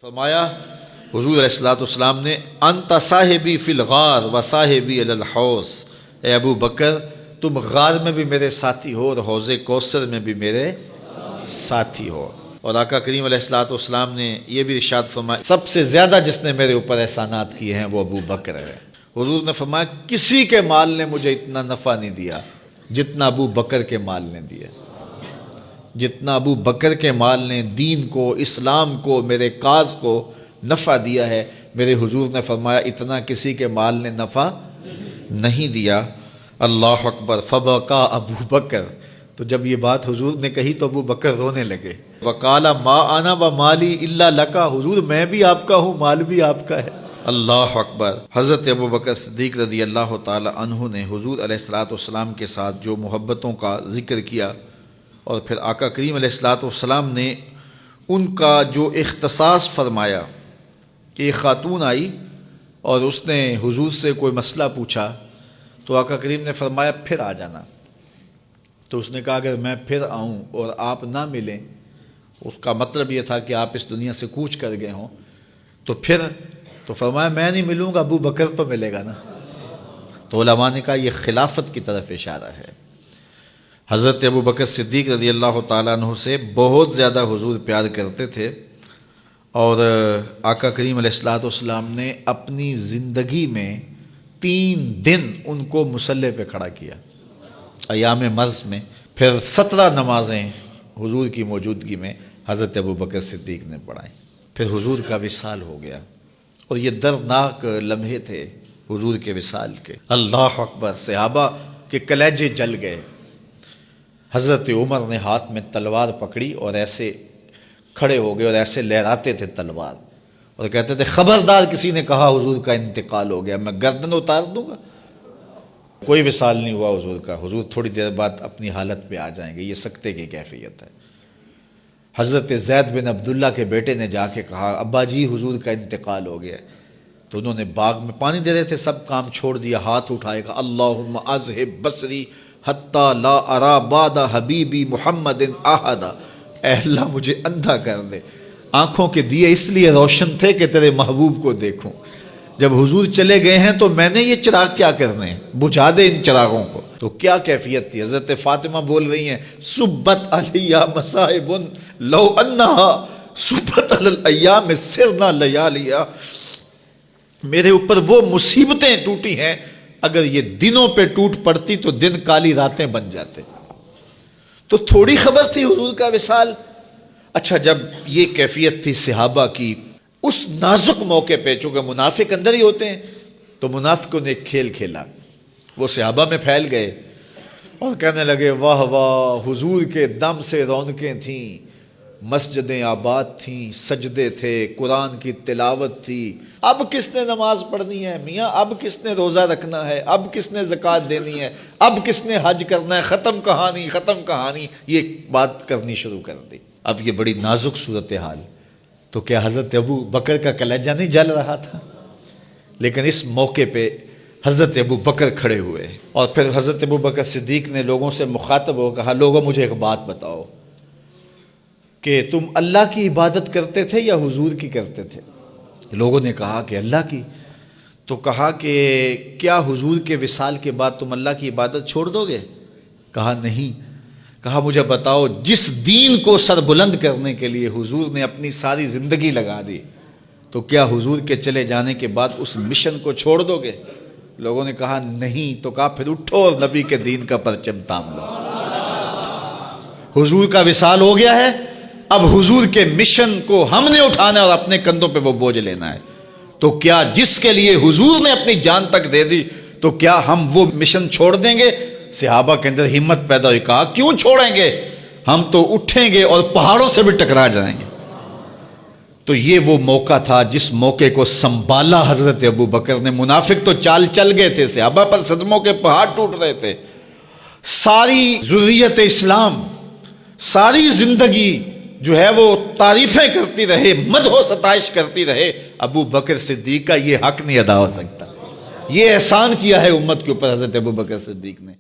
فرمایا حضور علیہ الصلوۃ والسلام نے انت صاحبی فی الغار و صاحبی علی الحوض، اے ابو بکر تم غار میں بھی میرے ساتھی ہو اور حوض کوثر میں بھی میرے ساتھی ہو۔ اور آقا کریم علیہ الصلوۃ والسلام نے یہ بھی ارشاد فرمایا سب سے زیادہ جس نے میرے اوپر احسانات کیے ہیں وہ ابو بکر ہے۔ حضور نے فرمایا کسی کے مال نے مجھے اتنا نفع نہیں دیا جتنا ابو بکر کے مال نے دیا، جتنا ابو بکر کے مال نے دین کو، اسلام کو، میرے کاز کو نفع دیا ہے، میرے حضور نے فرمایا اتنا کسی کے مال نے نفع نہیں دیا۔ اللہ اکبر۔ فبکا ابو بکر، تو جب یہ بات حضور نے کہی تو ابو بکر رونے لگے۔ وقال ما انا ومالی الا لکا، حضور میں بھی آپ کا ہوں، مال بھی آپ کا ہے۔ اللہ اکبر۔ حضرت ابو بکر صدیق رضی اللہ تعالی عنہ نے حضور علیہ الصلوۃ والسلام کے ساتھ جو محبتوں کا ذکر کیا، اور پھر آقا کریم علیہ الصلوۃ والسلام نے ان کا جو اختصاص فرمایا کہ ایک خاتون آئی اور اس نے حضور سے کوئی مسئلہ پوچھا تو آقا کریم نے فرمایا پھر آ جانا۔ تو اس نے کہا اگر میں پھر آؤں اور آپ نہ ملیں، اس کا مطلب یہ تھا کہ آپ اس دنیا سے کوچ کر گئے ہوں، تو پھر تو فرمایا میں نہیں ملوں گا، ابو بکر تو ملے گا نا۔ تو علماء نے کہا یہ خلافت کی طرف اشارہ ہے۔ حضرت ابو بکر صدیق رضی اللہ تعالیٰ عنہ سے بہت زیادہ حضور پیار کرتے تھے، اور آقا کریم علیہ الصلوۃ والسلام نے اپنی زندگی میں 3 دن ان کو مصلی پہ کھڑا کیا ایام مرض میں، پھر 17 نمازیں حضور کی موجودگی میں حضرت ابو بکر صدیق نے پڑھائیں، پھر حضور کا وصال ہو گیا، اور یہ دردناک لمحے تھے حضور کے وصال کے۔ اللہ اکبر۔ صحابہ کے کلیجے جل گئے۔ حضرت عمر نے ہاتھ میں تلوار پکڑی اور ایسے کھڑے ہو گئے اور ایسے لہراتے تھے تلوار، اور کہتے تھے خبردار کسی نے کہا حضور کا انتقال ہو گیا میں گردن اتار دوں گا۔ کوئی وصال نہیں ہوا حضور کا، حضور تھوڑی دیر بعد اپنی حالت پہ آ جائیں گے، یہ سکتے کی کیفیت ہے۔ حضرت زید بن عبداللہ کے بیٹے نے جا کے کہا ابا جی حضور کا انتقال ہو گیا، تو انہوں نے باغ میں پانی دے رہے تھے، سب کام چھوڑ دیا، ہاتھ اٹھائے گا اللہم اذہب بصری حتی لا ارا بعد حبیبی محمد احدا، اے اللہ مجھے اندھا کر دے، آنکھوں کے دیے اس لیے روشن تھے کہ تیرے محبوب کو دیکھوں، جب حضور چلے گئے ہیں تو میں نے یہ چراغ کیا کرنے ہیں، بجھا دے ان چراغوں کو۔ تو کیا کیفیت تھی۔ حضرت فاطمہ بول رہی ہیں صبت علیہ مصائب لو انہا صبت علی الایام سرنا لیالیا، میرے اوپر وہ مصیبتیں ٹوٹی ہیں اگر یہ دنوں پہ ٹوٹ پڑتی تو دن کالی راتیں بن جاتے۔ تو تھوڑی خبر تھی حضور کا وصال۔ اچھا جب یہ کیفیت تھی صحابہ کی، اس نازک موقع پہ چونکہ منافق اندر ہی ہوتے ہیں تو منافقوں نے ایک کھیل کھیلا، وہ صحابہ میں پھیل گئے اور کہنے لگے واہ واہ حضور کے دم سے رونقیں تھیں، مسجدیں آباد تھیں، سجدے تھے، قرآن کی تلاوت تھی، اب کس نے نماز پڑھنی ہے میاں، اب کس نے روزہ رکھنا ہے، اب کس نے زکوٰۃ دینی ہے، اب کس نے حج کرنا ہے، ختم کہانی ختم کہانی، یہ بات کرنی شروع کر دی۔ اب یہ بڑی نازک صورتحال، تو کیا حضرت ابو بکر کا کلیجہ نہیں جل رہا تھا؟ لیکن اس موقع پہ حضرت ابو بکر کھڑے ہوئے، اور پھر حضرت ابو بکر صدیق نے لوگوں سے مخاطب ہو کہا لوگوں مجھے ایک بات بتاؤ کہ تم اللہ کی عبادت کرتے تھے یا حضور کی کرتے تھے؟ لوگوں نے کہا کہ اللہ کی۔ تو کہا کہ کیا حضور کے وصال کے بعد تم اللہ کی عبادت چھوڑ دو گے؟ کہا نہیں۔ کہا مجھے بتاؤ جس دین کو سر بلند کرنے کے لیے حضور نے اپنی ساری زندگی لگا دی، تو کیا حضور کے چلے جانے کے بعد اس مشن کو چھوڑ دو گے؟ لوگوں نے کہا نہیں۔ تو کہا پھر اٹھو اور نبی کے دین کا پرچم تام لو۔ حضور کا وصال ہو گیا ہے، اب حضور کے مشن کو ہم نے اٹھانا ہے اور اپنے کندھوں پہ وہ بوجھ لینا ہے۔ تو کیا جس کے لیے حضور نے اپنی جان تک دے دی تو کیا ہم وہ مشن چھوڑ دیں گے؟ صحابہ کے اندر ہمت پیدا ہوئی، کہا کیوں چھوڑیں گے، ہم تو اٹھیں گے اور پہاڑوں سے بھی ٹکرا جائیں گے۔ تو یہ وہ موقع تھا جس موقع کو سنبھالا حضرت ابو بکر نے۔ منافق تو چال چل گئے تھے، صحابہ پر صدموں کے پہاڑ ٹوٹ رہے تھے، ساری ذریت اسلام ساری زندگی جو ہے وہ تعریفیں کرتی رہے، مدح و ستائش کرتی رہے، ابو بکر صدیق کا یہ حق نہیں ادا ہو سکتا۔ یہ احسان کیا ہے امت کے اوپر حضرت ابو بکر صدیق نے۔